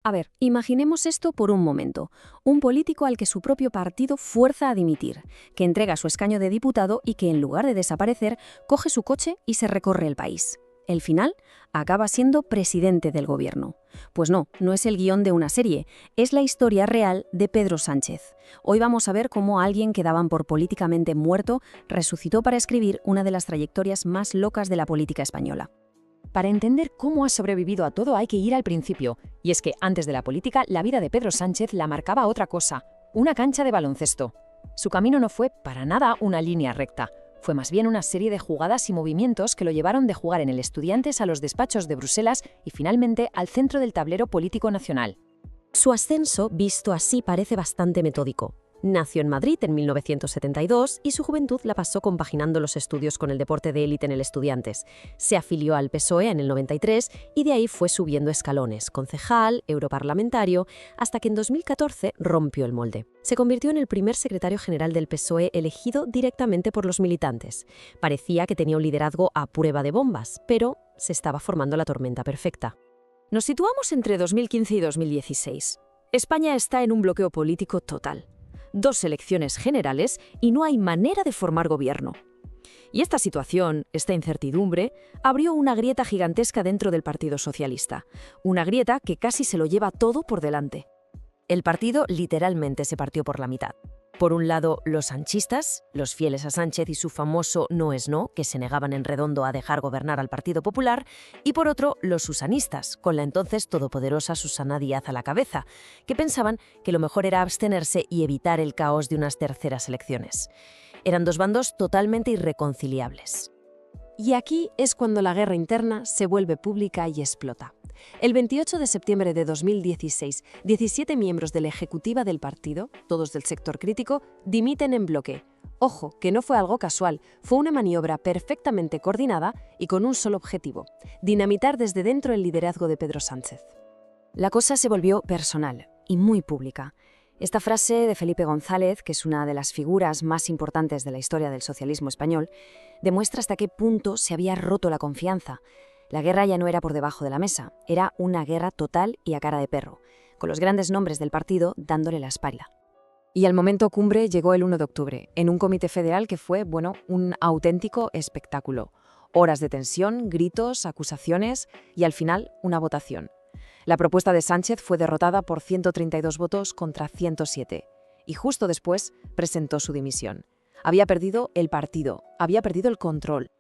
A ver, imaginemos esto por un momento. Un político al que su propio partido fuerza a dimitir, que entrega su escaño de diputado y que en lugar de desaparecer, coge su coche y se recorre el país. El final acaba siendo presidente del gobierno. Pues no, no es el guión de una serie, es la historia real de Pedro Sánchez. Hoy vamos a ver cómo alguien que daban por políticamente muerto resucitó para escribir una de las trayectorias más locas de la política española. Para entender cómo ha sobrevivido a todo hay que ir al principio, y es que antes de la política la vida de Pedro Sánchez la marcaba otra cosa, una cancha de baloncesto. Su camino no fue para nada una línea recta, fue más bien una serie de jugadas y movimientos que lo llevaron de jugar en el Estudiantes a los despachos de Bruselas y finalmente al centro del tablero político nacional. Su ascenso, visto así, parece bastante metódico. Nació en Madrid en 1972 y su juventud la pasó compaginando los estudios con el deporte de élite en el Estudiantes. Se afilió al PSOE en el 93 y de ahí fue subiendo escalones, concejal, europarlamentario, hasta que en 2014 rompió el molde. Se convirtió en el primer secretario general del PSOE elegido directamente por los militantes. Parecía que tenía un liderazgo a prueba de bombas, pero se estaba formando la tormenta perfecta. Nos situamos entre 2015 y 2016. España está en un bloqueo político total. 2 elecciones generales y no hay manera de formar gobierno. Y esta situación, esta incertidumbre, abrió una grieta gigantesca dentro del Partido Socialista. Una grieta que casi se lo lleva todo por delante. El partido literalmente se partió por la mitad. Por un lado, los sanchistas, los fieles a Sánchez y su famoso no es no, que se negaban en redondo a dejar gobernar al Partido Popular, y por otro, los susanistas, con la entonces todopoderosa Susana Díaz a la cabeza, que pensaban que lo mejor era abstenerse y evitar el caos de unas terceras elecciones. Eran 2 bandos totalmente irreconciliables. Y aquí es cuando la guerra interna se vuelve pública y explota. El 28 de septiembre de 2016, 17 miembros de la ejecutiva del partido, todos del sector crítico, dimiten en bloque. Ojo, que no fue algo casual, fue una maniobra perfectamente coordinada y con un solo objetivo: dinamitar desde dentro el liderazgo de Pedro Sánchez. La cosa se volvió personal y muy pública. Esta frase de Felipe González, que es una de las figuras más importantes de la historia del socialismo español, demuestra hasta qué punto se había roto la confianza. La guerra ya no era por debajo de la mesa, era una guerra total y a cara de perro, con los grandes nombres del partido dándole la espalda. Y el momento cumbre llegó el 1 de octubre, en un comité federal que fue, un auténtico espectáculo. Horas de tensión, gritos, acusaciones y al final una votación. La propuesta de Sánchez fue derrotada por 132 votos contra 107 y justo después presentó su dimisión. Había perdido el partido, había perdido el control.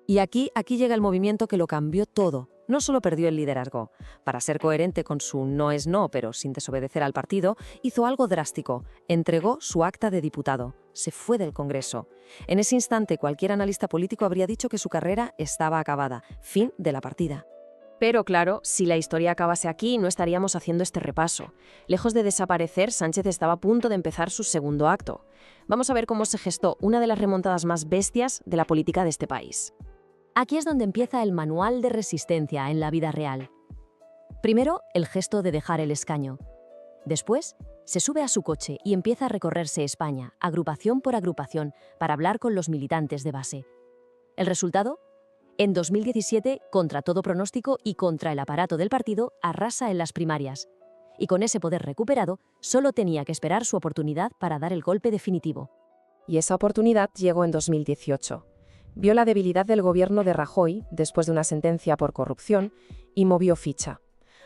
Y aquí llega el movimiento que lo cambió todo. No solo perdió el liderazgo. Para ser coherente con su no es no, pero sin desobedecer al partido, hizo algo drástico. Entregó su acta de diputado. Se fue del Congreso. En ese instante, cualquier analista político habría dicho que su carrera estaba acabada. Fin de la partida. Pero claro, si la historia acabase aquí, no estaríamos haciendo este repaso. Lejos de desaparecer, Sánchez estaba a punto de empezar su segundo acto. Vamos a ver cómo se gestó una de las remontadas más bestias de la política de este país. Aquí es donde empieza el manual de resistencia en la vida real. Primero, el gesto de dejar el escaño. Después, se sube a su coche y empieza a recorrerse España, agrupación por agrupación, para hablar con los militantes de base. ¿El resultado? En 2017, contra todo pronóstico y contra el aparato del partido, arrasa en las primarias. Y con ese poder recuperado, solo tenía que esperar su oportunidad para dar el golpe definitivo. Y esa oportunidad llegó en 2018. Vio la debilidad del gobierno de Rajoy, después de una sentencia por corrupción, y movió ficha.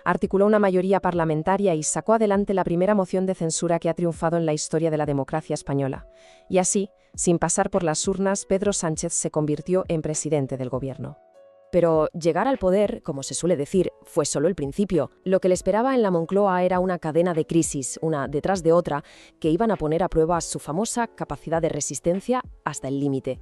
Articuló una mayoría parlamentaria y sacó adelante la primera moción de censura que ha triunfado en la historia de la democracia española. Y así, sin pasar por las urnas, Pedro Sánchez se convirtió en presidente del gobierno. Pero llegar al poder, como se suele decir, fue solo el principio. Lo que le esperaba en la Moncloa era una cadena de crisis, una detrás de otra, que iban a poner a prueba su famosa capacidad de resistencia hasta el límite.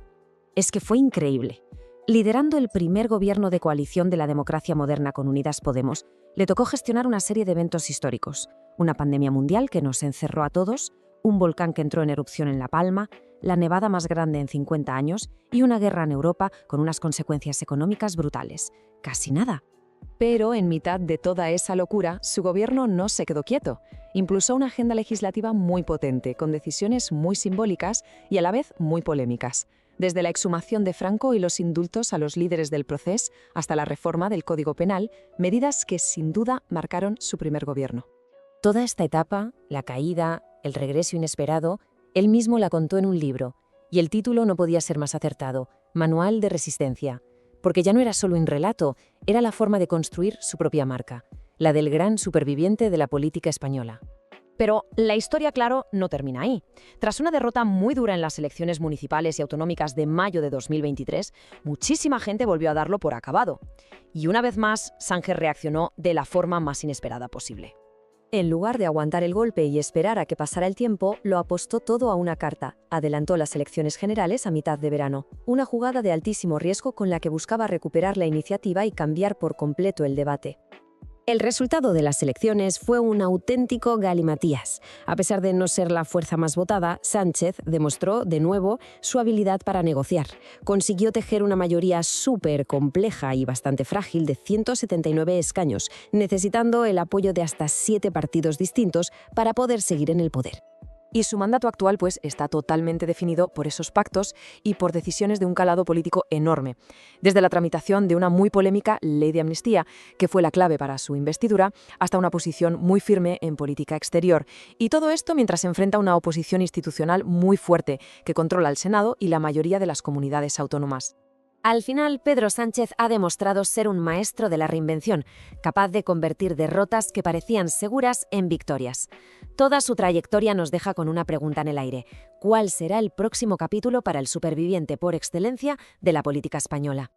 Es que fue increíble. Liderando el primer gobierno de coalición de la democracia moderna con Unidas Podemos, le tocó gestionar una serie de eventos históricos. Una pandemia mundial que nos encerró a todos, un volcán que entró en erupción en La Palma, la nevada más grande en 50 años y una guerra en Europa con unas consecuencias económicas brutales. Casi nada. Pero en mitad de toda esa locura, su gobierno no se quedó quieto. Impulsó una agenda legislativa muy potente, con decisiones muy simbólicas y a la vez muy polémicas. Desde la exhumación de Franco y los indultos a los líderes del procés hasta la reforma del Código Penal, medidas que sin duda marcaron su primer gobierno. Toda esta etapa, la caída, el regreso inesperado, él mismo la contó en un libro, y el título no podía ser más acertado: Manual de Resistencia, porque ya no era solo un relato, era la forma de construir su propia marca, la del gran superviviente de la política española. Pero la historia, claro, no termina ahí. Tras una derrota muy dura en las elecciones municipales y autonómicas de mayo de 2023, muchísima gente volvió a darlo por acabado. Y una vez más, Sánchez reaccionó de la forma más inesperada posible. En lugar de aguantar el golpe y esperar a que pasara el tiempo, lo apostó todo a una carta. Adelantó las elecciones generales a mitad de verano. Una jugada de altísimo riesgo con la que buscaba recuperar la iniciativa y cambiar por completo el debate. El resultado de las elecciones fue un auténtico galimatías. A pesar de no ser la fuerza más votada, Sánchez demostró de nuevo su habilidad para negociar. Consiguió tejer una mayoría súper compleja y bastante frágil de 179 escaños, necesitando el apoyo de hasta 7 partidos distintos para poder seguir en el poder. Y su mandato actual, pues, está totalmente definido por esos pactos y por decisiones de un calado político enorme. Desde la tramitación de una muy polémica ley de amnistía, que fue la clave para su investidura, hasta una posición muy firme en política exterior. Y todo esto mientras enfrenta una oposición institucional muy fuerte, que controla el Senado y la mayoría de las comunidades autónomas. Al final, Pedro Sánchez ha demostrado ser un maestro de la reinvención, capaz de convertir derrotas que parecían seguras en victorias. Toda su trayectoria nos deja con una pregunta en el aire: ¿cuál será el próximo capítulo para el superviviente por excelencia de la política española?